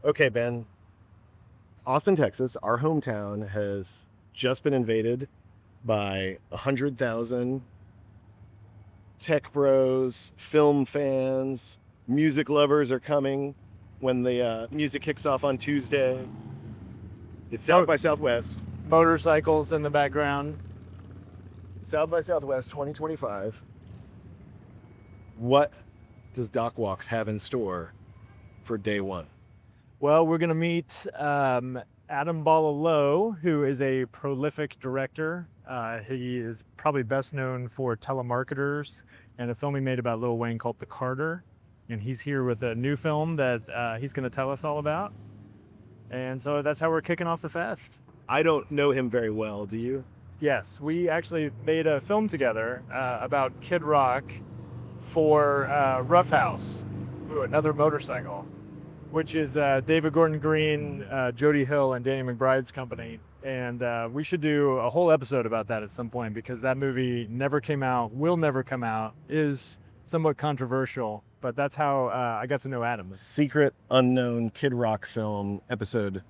Okay, Ben. Austin, Texas, our hometown, has just been invaded by 100,000 tech bros, film fans, music lovers are coming when the music kicks off on Tuesday. It's South by Southwest. Motorcycles in the background. South by Southwest 2025. What does Doc Walks have in store for day one? Well, we're going to meet Adam Bhala Lough, who is a prolific director. He is probably best known for Telemarketers and a film he made about Lil Wayne called The Carter. And he's here with a new film that he's going to tell us all about. And so that's how we're kicking off the fest. I don't know him very well, do you? Yes, we actually made a film together about Kid Rock for Rough House, another motorcycle, which is David Gordon Green, Jody Hill, and Danny McBride's company. And we should do a whole episode about that at some point because that movie never came out, will never come out, is somewhat controversial, but that's how I got to know Adam. Secret, unknown Kid Rock film episode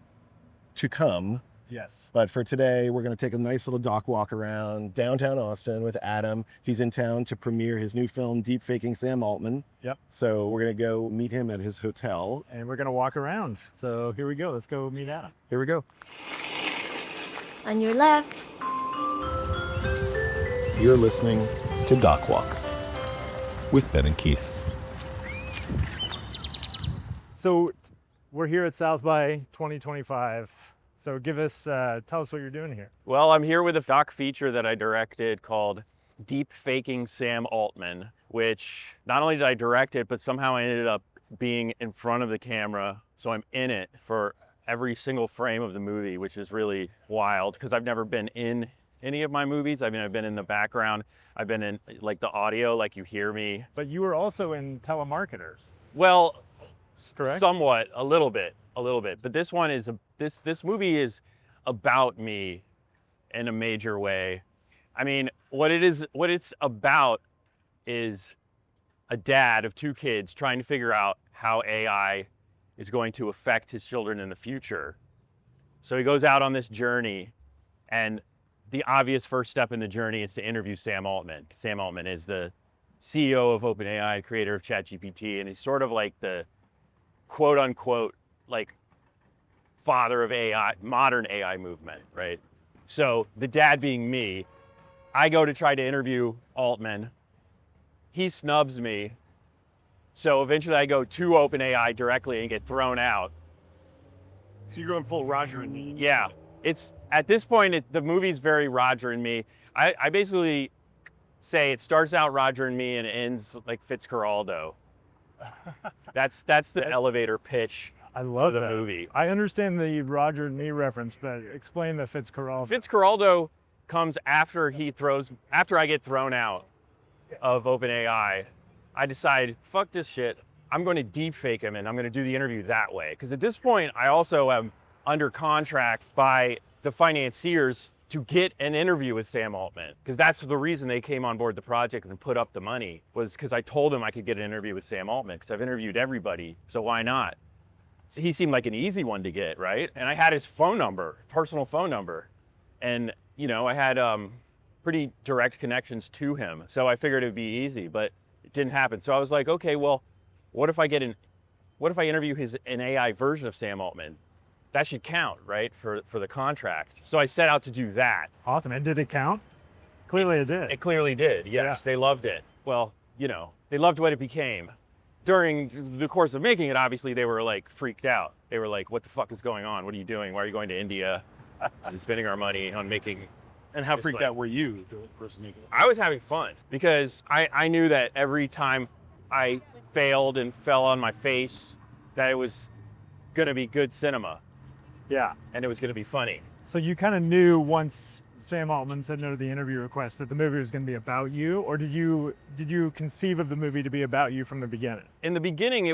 to come. Yes. But for today, we're going to take a nice little dock walk around downtown Austin with Adam. He's in town to premiere his new film, Deep Faking Sam Altman. Yep. So we're going to go meet him at his hotel. And we're going to walk around. So here we go. Let's go meet Adam. Here we go. On your left. You're listening to Dock Walks with Ben and Keith. So we're here at South by 2025. So tell us what you're doing here. Well, I'm here with a doc feature that I directed called Deep Faking Sam Altman, which not only did I direct it, but somehow I ended up being in front of the camera. So I'm in it for every single frame of the movie, which is really wild because I've never been in any of my movies. I mean, I've been in the background. I've been in like the audio, like you hear me. But you were also in Telemarketers. Well, correct? Somewhat, a little bit. But this one is this movie is about me in a major way. I mean, what it's about is a dad of two kids trying to figure out how AI is going to affect his children in the future. So he goes out on this journey, and the obvious first step in the journey is to interview Sam Altman. Sam Altman is the CEO of OpenAI, creator of ChatGPT, and he's sort of like the quote unquote like father of AI, modern AI movement, right? So the dad being me, I go to try to interview Altman. He snubs me. So eventually I go to OpenAI directly and get thrown out. So you're going full Roger and me. Yeah, it's at this point, the movie's very Roger and me. I basically say it starts out Roger and me and ends like Fitzcarraldo. That's the elevator pitch. I love the that movie. I understand the Roger and me reference, but explain the Fitzcarraldo. Fitzcarraldo comes after I get thrown out of OpenAI. I decide, fuck this shit. I'm going to deep fake him and I'm going to do the interview that way. Because at this point, I also am under contract by the financiers to get an interview with Sam Altman. Because that's the reason they came on board the project and put up the money, was because I told them I could get an interview with Sam Altman because I've interviewed everybody, so why not? So he seemed like an easy one to get, right? And I had his phone number, personal phone number. And, you know, I had pretty direct connections to him. So I figured it would be easy, but it didn't happen. So I was like, okay, well, what if I interview an AI version of Sam Altman? That should count, right, for the contract. So I set out to do that. Awesome. And did it count? Clearly it did. It clearly did, yes. Yeah. They loved it. Well, you know, they loved what it became. During the course of making it, obviously, they were like freaked out. They were like, what the fuck is going on? What are you doing? Why are you going to India and spending our money on making... And how freaked out were you, the person making it? I was having fun because I knew that every time I failed and fell on my face, that it was going to be good cinema. Yeah. And it was going to be funny. So you kind of knew once Sam Altman said no to the interview request that the movie was going to be about you, or did you conceive of the movie to be about you from the beginning? In the beginning,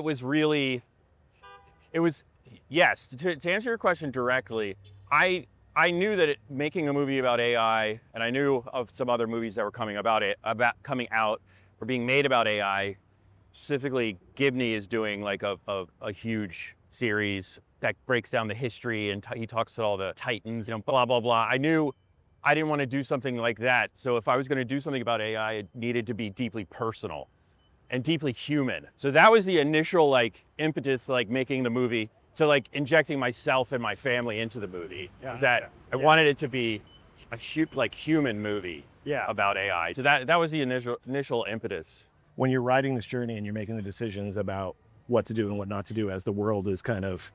yes. To answer your question directly, I knew that making a movie about AI, and I knew of some other movies that were coming out or being made about AI. Specifically, Gibney is doing like a huge series that breaks down the history, and he talks to all the titans, blah, blah, blah. I knew I didn't want to do something like that. So if I was going to do something about AI, it needed to be deeply personal and deeply human. So that was the initial like impetus, like making the movie, to like injecting myself and my family into the movie. I wanted it to be a human movie about AI. So that was the initial impetus. When you're riding this journey and you're making the decisions about what to do and what not to do as the world is kind of,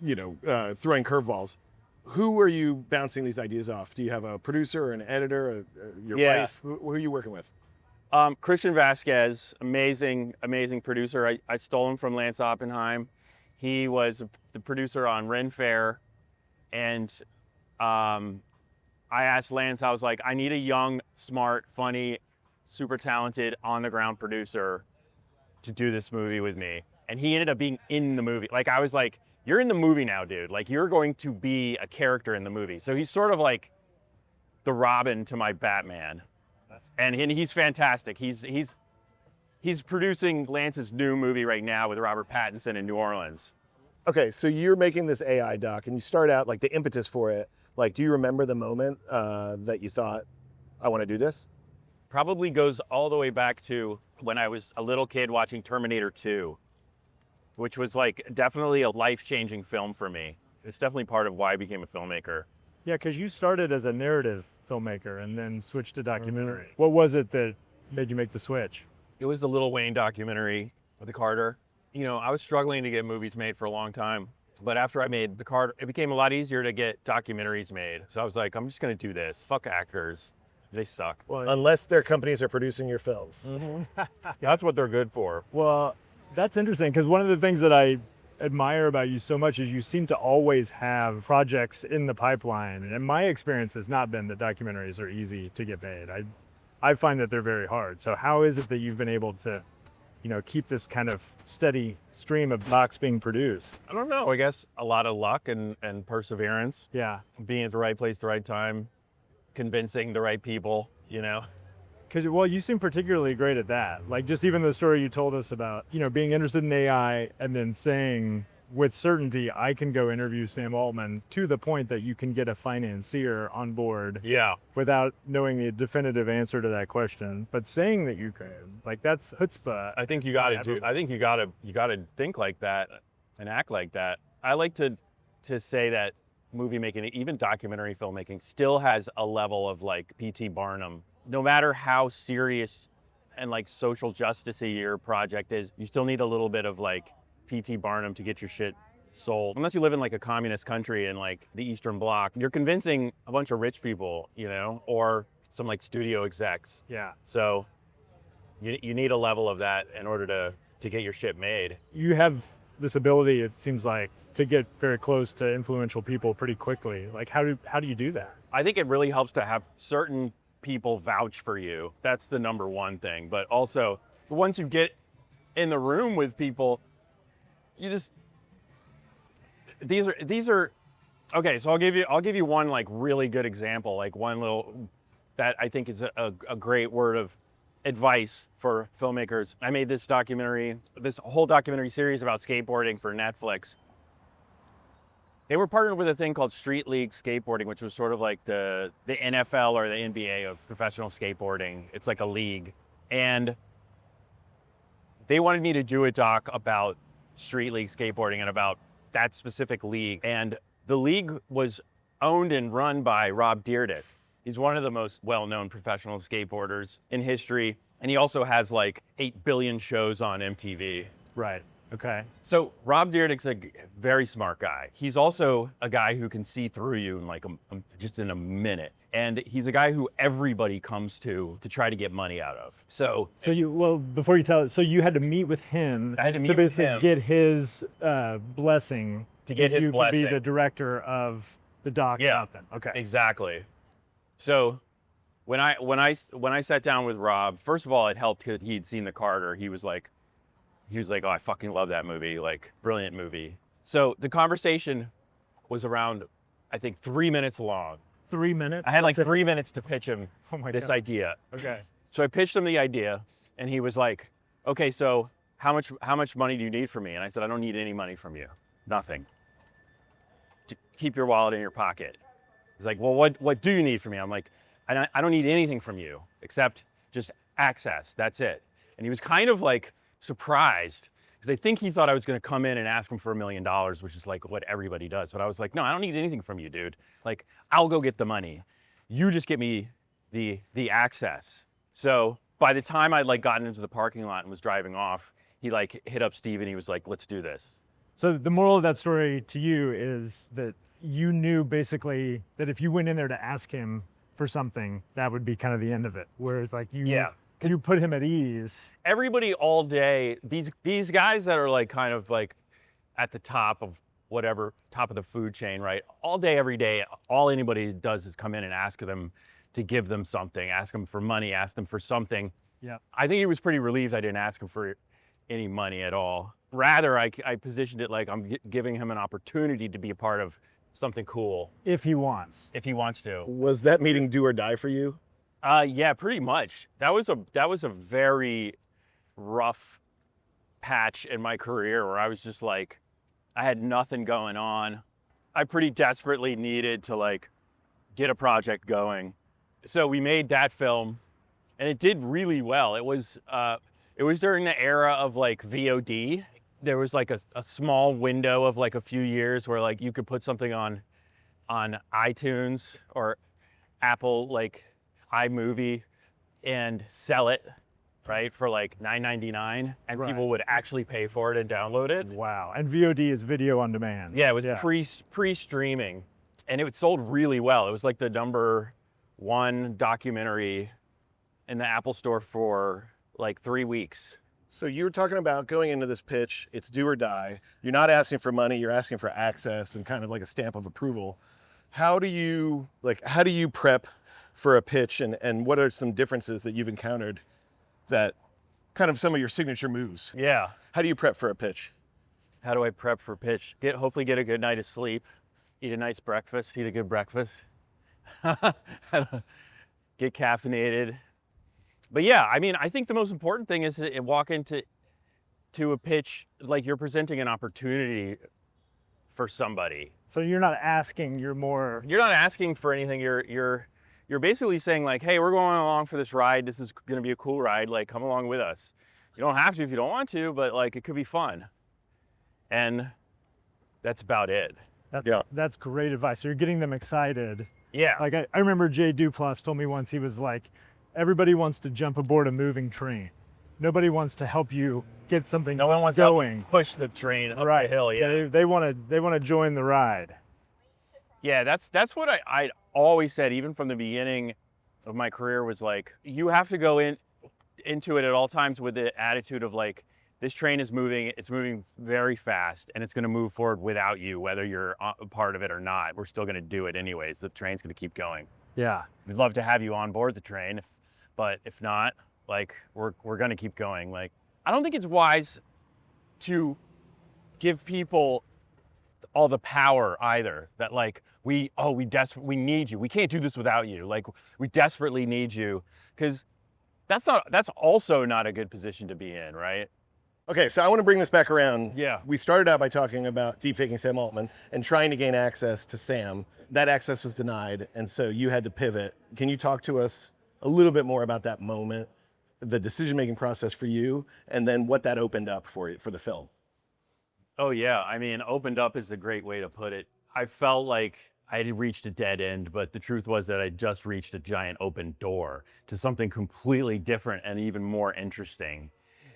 throwing curveballs, who are you bouncing these ideas off? Do you have a producer or an editor, your wife? Who are you working with? Christian Vasquez, amazing producer. I stole him from Lance Oppenheim. He was the producer on Ren Fair. And I asked Lance, I was like, I need a young, smart, funny, super talented, on-the-ground producer to do this movie with me. And he ended up being in the movie. Like, I was like, you're in the movie now, dude. Like, you're going to be a character in the movie. So he's sort of like the Robin to my Batman. And he's fantastic. He's producing Lance's new movie right now with Robert Pattinson in New Orleans. Okay, so you're making this AI doc, and you start out, like, the impetus for it. Like, do you remember the moment that you thought, I want to do this? Probably goes all the way back to when I was a little kid watching Terminator 2, which was like definitely a life-changing film for me. It's definitely part of why I became a filmmaker. Yeah, because you started as a narrative filmmaker and then switched to documentary. What was it that made you make the switch? It was the Lil Wayne documentary with the Carter. I was struggling to get movies made for a long time, but after I made the Carter, it became a lot easier to get documentaries made. So I was like, I'm just gonna do this. Fuck actors. They suck. Well, unless their companies are producing your films. Yeah, that's what they're good for. Well, that's interesting, because one of the things that I admire about you so much is you seem to always have projects in the pipeline. And my experience has not been that documentaries are easy to get made. I find that they're very hard. So how is it that you've been able to, keep this kind of steady stream of docs being produced? I don't know. I guess a lot of luck and perseverance. Yeah. Being at the right place, the right time, convincing the right people, Because, you seem particularly great at that. Like, just even the story you told us about, being interested in AI and then saying with certainty, I can go interview Sam Altman, to the point that you can get a financier on board. Yeah. Without knowing the definitive answer to that question. But saying that you could, like, that's chutzpah. I think you got to think like that and act like that. I like to say that movie making, even documentary filmmaking, still has a level of like P.T. Barnum. No matter how serious and like social justice-y your project is, you still need a little bit of like P.T. Barnum to get your shit sold. Unless you live in like a communist country in like the Eastern Bloc, you're convincing a bunch of rich people, or some like studio execs. Yeah. So you need a level of that in order to get your shit made. You have this ability, it seems like, to get very close to influential people pretty quickly. Like, how do you do that? I think it really helps to have certain people vouch for you. That's the number one thing. But also, once you get in the room with people, these are okay. So I'll give you one like really good example, like one little that I think is a great word of advice for filmmakers. I made this whole documentary series about skateboarding for Netflix. They were partnered with a thing called Street League Skateboarding, which was sort of like the NFL or the NBA of professional skateboarding. It's like a league. And they wanted me to do a doc about Street League Skateboarding and about that specific league. And the league was owned and run by Rob Dyrdek. He's one of the most well-known professional skateboarders in history. And he also has like 8 billion shows on MTV. Right. Okay. So Rob Dyrdek's a very smart guy. He's also a guy who can see through you in like just in a minute. And he's a guy who everybody comes to try to get money out of. So before you tell it, so you had to meet with him. I had to meet with basically him. get his blessing To get his you blessing. could be the director of the doc. Yeah. Okay. Exactly. So when I sat down with Rob, first of all, it helped because he'd seen the Carter. He was like, oh, I fucking love that movie. Like, brilliant movie. So the conversation was around, I think, 3 minutes long. 3 minutes? I had like 3 minutes to pitch him Oh my this God. idea. Okay. So I pitched him the idea, and he was like, okay, so how much money do you need from me? And I said, I don't need any money from you, nothing. Keep your wallet in your pocket. He's like, well, what do you need from me? I'm like, I don't need anything from you except just access. That's it. And he was kind of like surprised because I think he thought I was going to come in and ask him for $1 million, which is like what everybody does. But I was like, no, I don't need anything from you, dude. Like, I'll go get the money. You just get me the access. So by the time I'd like gotten into the parking lot and was driving off, he like hit up Steve and he was like, let's do this. So the moral of that story to you is that you knew basically that if you went in there to ask him for something, that would be kind of the end of it. Whereas like you put him at ease. Everybody all day, these guys that are like kind of like at the top of whatever, top of the food chain, right? All day, every day, all anybody does is come in and ask them to give them something, ask them for money, ask them for something. Yeah. I think he was pretty relieved I didn't ask him for any money at all. Rather, I positioned it like I'm giving him an opportunity to be a part of something cool. If he wants. If he wants to. Was that meeting do or die for you? Yeah, pretty much. That was a very rough patch in my career where I was just like, I had nothing going on. I pretty desperately needed to like get a project going. So we made that film and it did really well. It was during the era of like VOD. There was like a small window of like a few years where like you could put something on iTunes or Apple like iMovie and sell it, right, for like $9.99, and people would actually pay for it and download it. Wow. And VOD is video on demand. Yeah, it was pre-streaming, and it sold really well. It was like the #1 documentary in the Apple Store for like 3 weeks. So you were talking about going into this pitch, it's do or die. You're not asking for money, you're asking for access and kind of like a stamp of approval. How do you prep for a pitch, and what are some differences that you've encountered that kind of some of your signature moves? Yeah. How do you prep for a pitch? How do I prep for a pitch? Hopefully get a good night of sleep, eat a nice breakfast, eat a good breakfast, get caffeinated. But yeah, I mean, I think the most important thing is to walk into a pitch like you're presenting an opportunity for somebody. So you're not asking, you're not asking for anything. You're basically saying like, hey, we're going along for this ride. This is going to be a cool ride. Like, come along with us. You don't have to if you don't want to, but like, it could be fun. And that's about it. That's great advice. So you're getting them excited. Yeah. Like I remember Jay Duplass told me once, he was like, everybody wants to jump aboard a moving train. Nobody wants to help you get something No one wants going. to push the train up the hill. Yeah. They want to join the ride. Yeah, that's what I always said, even from the beginning of my career, was like, you have to go into it at all times with the attitude of like, this train is moving, it's moving very fast, and it's going to move forward without you, whether you're a part of it or not. We're still going to do it anyways. The train's going to keep going. Yeah. We'd love to have you on board the train, but if not, like, we're going to keep going. Like, I don't think it's wise to give people all the power either, that like, we need you. We can't do this without you. Like, we desperately need you, because that's also not a good position to be in, right? Okay, so I want to bring this back around. Yeah. We started out by talking about Deep Faking Sam Altman and trying to gain access to Sam. That access was denied, and so you had to pivot. Can you talk to us a little bit more about that moment, the decision-making process for you, and then what that opened up for the film? Oh yeah, I mean, opened up is a great way to put it. I felt like I had reached a dead end, but the truth was that I just reached a giant open door to something completely different and even more interesting.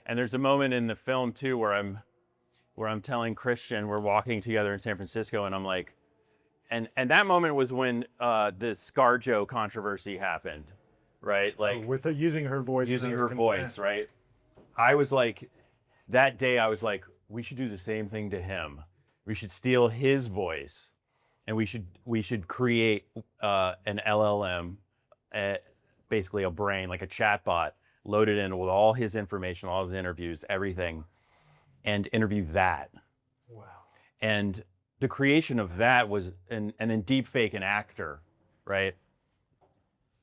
And there's a moment in the film too where I'm telling Christian, we're walking together in San Francisco, and I'm like, and that moment was when the ScarJo controversy happened, right? Like, with using her voice. Using her voice, right? I was like, that day I was like, we should do the same thing to him. We should steal his voice, and we should create an LLM, basically a brain, like a chatbot, loaded in with all his information, all his interviews, everything, and interview that. Wow. And the creation of that was, and then deep fake an actor, right?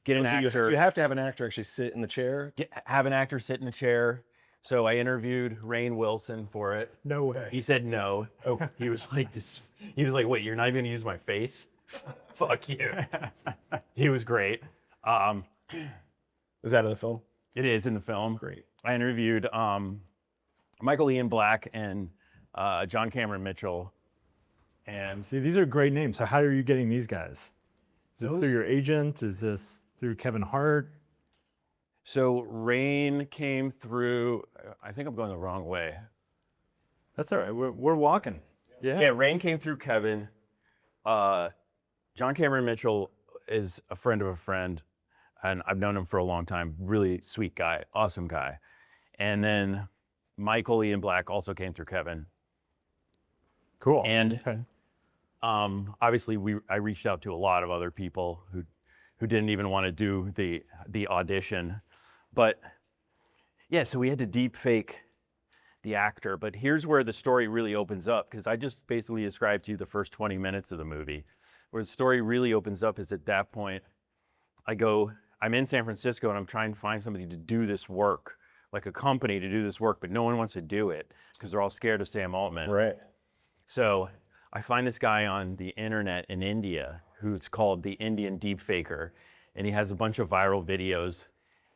Get an actor. You have to have an actor actually sit in the chair. Have an actor sit in the chair. So I interviewed Rainn Wilson for it. No way. He said no. Oh, he was like this. He was like, "Wait, you're not even gonna use my face? Fuck you." He was great. Is that in the film? It is in the film. Great. I interviewed Michael Ian Black and John Cameron Mitchell. And See, these are great names. So how are you getting these guys? Is it Those- through your agent? Is this through Kevin Hart? so Rainn came through. I think I'm going the wrong way. That's all right. We're walking. Yeah. Yeah, Rainn came through Kevin. John Cameron Mitchell is a friend of a friend, and I've known him for a long time. Really sweet guy, awesome guy. And then Michael Ian Black also came through Kevin. Cool. And okay. obviously, I reached out to a lot of other people who didn't even want to do the audition, but yeah. So we had to deep fake the actor. But here's where the story really opens up, because I just basically described to you the first 20 minutes of the movie. Where the story really opens up is at that point. I'm in San Francisco and I'm trying to find somebody to do this work, like a company to do this work, but no one wants to do it because they're all scared of Sam Altman. Right. So I find this guy on the internet in India who's called the Indian Deep Faker, and he has a bunch of viral videos.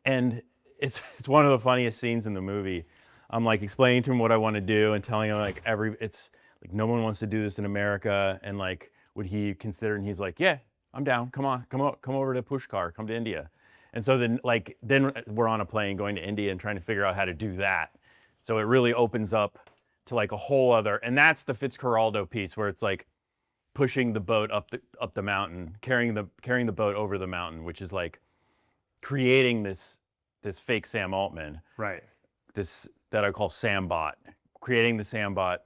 And it's one of the funniest scenes in the movie. I'm like explaining to him what I want to do and telling him like it's like no one wants to do this in America, and like would he consider, and he's like, yeah, I'm down. Come over to Pushkar, come to India. And so then we're on a plane going to India and trying to figure out how to do that. So it really opens up to like a whole other, and that's the Fitzcarraldo piece where it's like pushing the boat up the mountain, carrying the boat over the mountain, which is like creating this fake Sam Altman, Right. this that I call Sambot, creating the Sambot,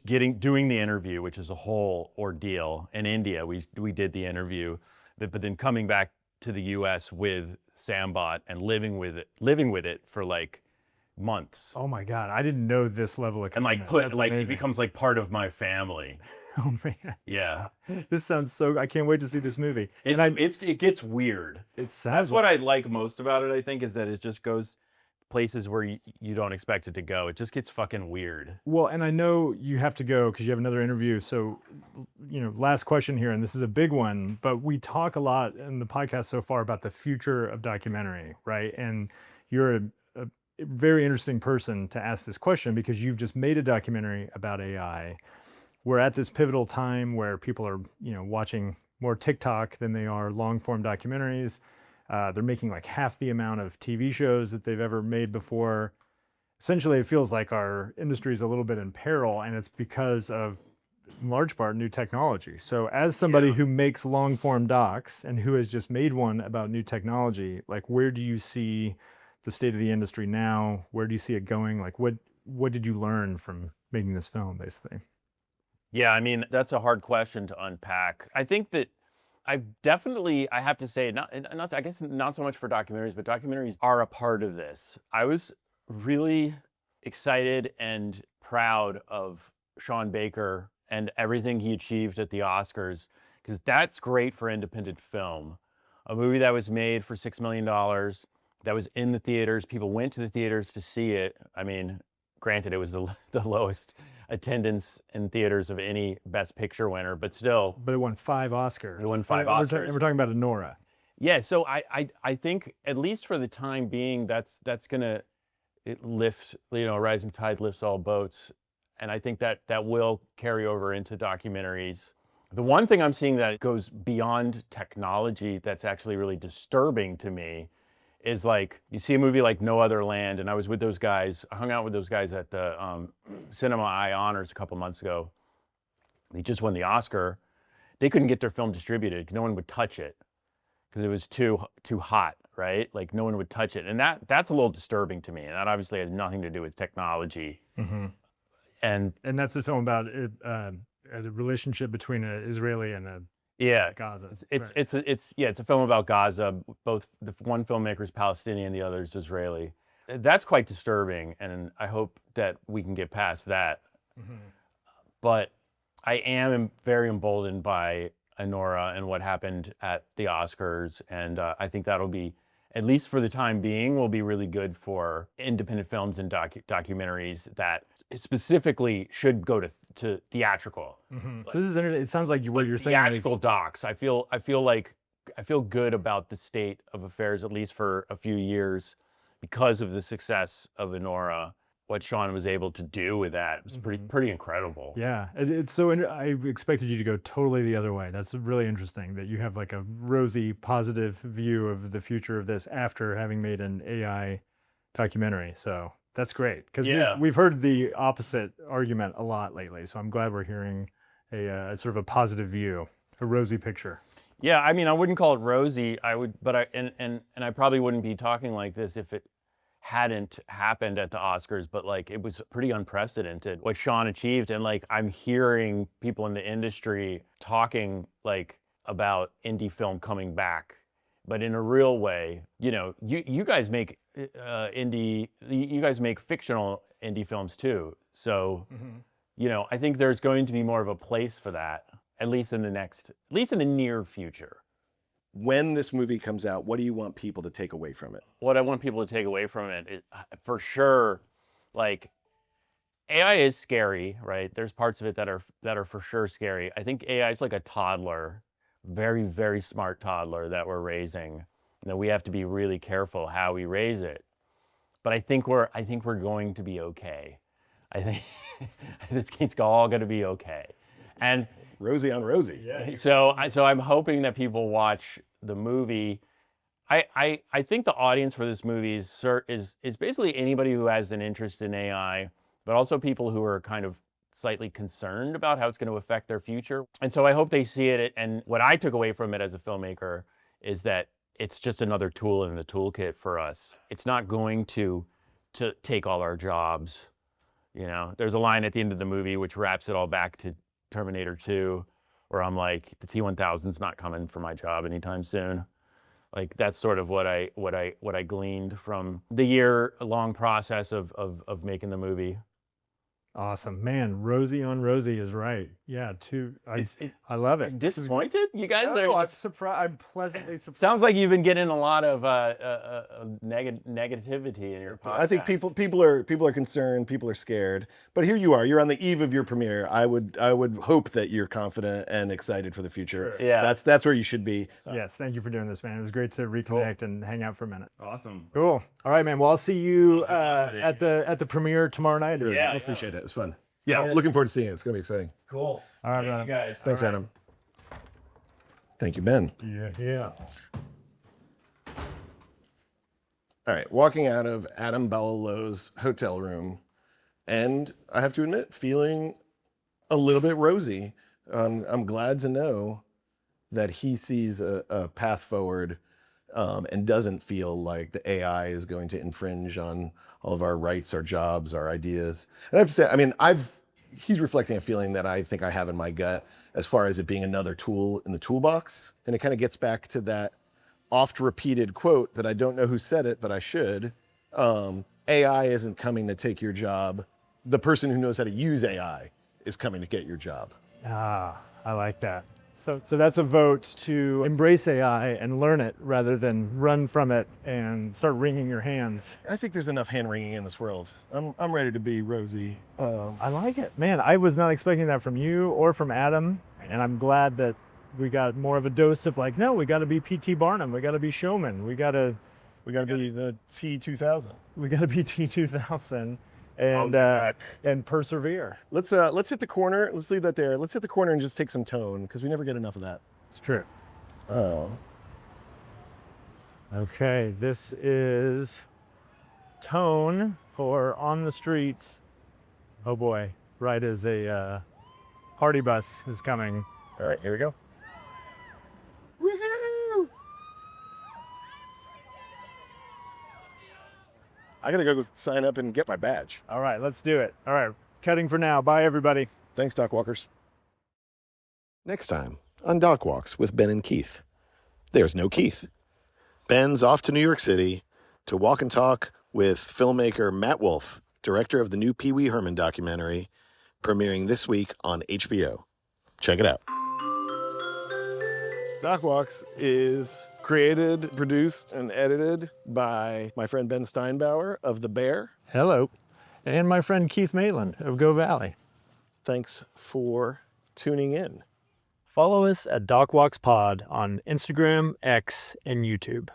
doing the interview, which is a whole ordeal. In India, we did the interview, but then coming back to the U.S. with Sambot and living with it for like months. Oh my God, I didn't know this level of And like commitment. That's he amazing. becomes like part of my family. Oh man, Yeah, this sounds so. I can't wait to see this movie. it gets weird. It sounds. That's what I like most about it. I think is that it just goes places where you don't expect it to go. It just gets fucking weird. Well, and I know you have to go because you have another interview. So, last question here, and this is a big one, but we talk a lot in the podcast so far about the future of documentary, right? And you're a very interesting person to ask this question because you've just made a documentary about AI. We're at this pivotal time where people are, watching more TikTok than they are long-form documentaries. They're making like half the amount of TV shows that they've ever made before. Essentially, it feels like our industry is a little bit in peril, and it's because of, in large part, new technology. So as somebody who makes long-form docs and who has just made one about new technology, like where do you see the state of the industry now? Where do you see it going? Like what did you learn from making this film, basically? Yeah, I mean, that's a hard question to unpack. I think that I have to say, I guess not so much for documentaries, but documentaries are a part of this. I was really excited and proud of Sean Baker and everything he achieved at the Oscars, because that's great for independent film. A movie that was made for $6 million, that was in the theaters, people went to the theaters to see it. I mean, granted, it was the lowest attendance in theaters of any Best Picture winner, but still. But it won 5 Oscars. It won 5 Oscars. And we're talking about Anora. Yeah, so I think, at least for the time being, that's gonna lift, a rising tide lifts all boats. And I think that will carry over into documentaries. The one thing I'm seeing that goes beyond technology that's actually really disturbing to me is like, you see a movie like No Other Land, and I was with those guys, I hung out with those guys at the Cinema Eye Honors a couple months ago. They just won the Oscar. They couldn't get their film distributed. No one would touch it because it was too hot, right? Like no one would touch it. And that's a little disturbing to me. And that obviously has nothing to do with technology. Mm-hmm. And that's the film about the relationship between an Israeli and a Gaza. It's a film about Gaza. Both the one filmmaker is Palestinian, the other is Israeli. That's quite disturbing, and I hope that we can get past that. Mm-hmm. But I am very emboldened by Anora and what happened at the Oscars, and I think that'll be at least for the time being, will be really good for independent films and documentaries that specifically should go to theatrical. So this is interesting. It sounds like what you're saying. Theatrical docs. I feel good about the state of affairs, at least for a few years, because of the success of Enora. What Sean was able to do with that was pretty incredible. Yeah, it's so. I expected you to go totally the other way. That's really interesting that you have like a rosy, positive view of the future of this after having made an AI documentary. So that's great, because we've heard the opposite argument a lot lately. So I'm glad we're hearing a sort of a positive view, a rosy picture. Yeah, I mean, I wouldn't call it rosy. I probably wouldn't be talking like this if it hadn't happened at the Oscars, but like it was pretty unprecedented what Sean achieved. And like I'm hearing people in the industry talking like about indie film coming back, but in a real way. You know, you guys make you guys make fictional indie films too. So you know, I think there's going to be more of a place for that, at least in the near future. When this movie comes out, what do you want people to take away from it? What I want people to take away from it is, for sure, like, AI is scary, right? There's parts of it that are for sure scary. I think AI is like a toddler, very, very smart toddler that we're raising. You know, we have to be really careful how we raise it. But I think we're going to be okay. I think it's all going to be okay. And Rosy on Rosy. Yeah. So I'm hoping that people watch the movie. I think the audience for this movie is basically anybody who has an interest in AI, but also people who are kind of slightly concerned about how it's going to affect their future. And so I hope they see it. And what I took away from it as a filmmaker is that it's just another tool in the toolkit for us. It's not going to take all our jobs. You know, there's a line at the end of the movie which wraps it all back to Terminator 2, where I'm like, the T-1000's not coming for my job anytime soon. Like, that's sort of what I gleaned from the year-long process of making the movie. Awesome, man. Rosy on Rosy is right. Yeah, I love it. Disappointed? You guys are. I'm surprised. I'm pleasantly surprised. Sounds like you've been getting a lot of negativity in your podcast. I think people are concerned, people are scared. But here you are. You're on the eve of your premiere. I would hope that you're confident and excited for the future. Sure. Yeah. That's where you should be. Yes, thank you for doing this, man. It was great to reconnect and hang out for a minute. Awesome. Cool. All right, man. Well, I'll see you at the premiere tomorrow night. Yeah, I appreciate it. It's fun. Yeah, looking forward to seeing it. It's gonna be exciting. Cool. All right, Thank you guys. Thanks, Adam. Thank you, Ben. Yeah. All right, walking out of Adam Bhala Lough's hotel room, and I have to admit, feeling a little bit rosy. I'm glad to know that he sees a path forward and doesn't feel like the AI is going to infringe on all of our rights, our jobs, our ideas. And I have to say, I mean, he's reflecting a feeling that I think I have in my gut as far as it being another tool in the toolbox. And it kind of gets back to that oft repeated quote that I don't know who said it, but I should. AI isn't coming to take your job. The person who knows how to use AI is coming to get your job. Ah, I like that. So that's a vote to embrace AI and learn it rather than run from it and start wringing your hands. I think there's enough hand wringing in this world. I'm ready to be rosy. I like it. Man, I was not expecting that from you or from Adam, and I'm glad that we got more of a dose of like, no, we got to be P.T. Barnum, we got to be showman, we got to be the T-2000. We got to be T-2000. And persevere. Let's hit the corner. Let's leave that there. Let's hit the corner and just take some tone, because we never get enough of that. It's true. Oh. Okay, this is tone for On the Street. Oh boy, right as a party bus is coming. All right, here we go. Woohoo! I gotta go sign up and get my badge. All right, let's do it. All right, cutting for now. Bye, everybody. Thanks, Doc Walkers. Next time on Doc Walks with Ben and Keith. There's no Keith. Ben's off to New York City to walk and talk with filmmaker Matt Wolf, director of the new Pee Wee Herman documentary, premiering this week on HBO. Check it out. Doc Walks is Created, produced, and edited by my friend Ben Steinbauer of The Bear. Hello. And my friend Keith Maitland of Go Valley. Thanks for tuning in. Follow us at DocWalksPod on Instagram, X, and YouTube.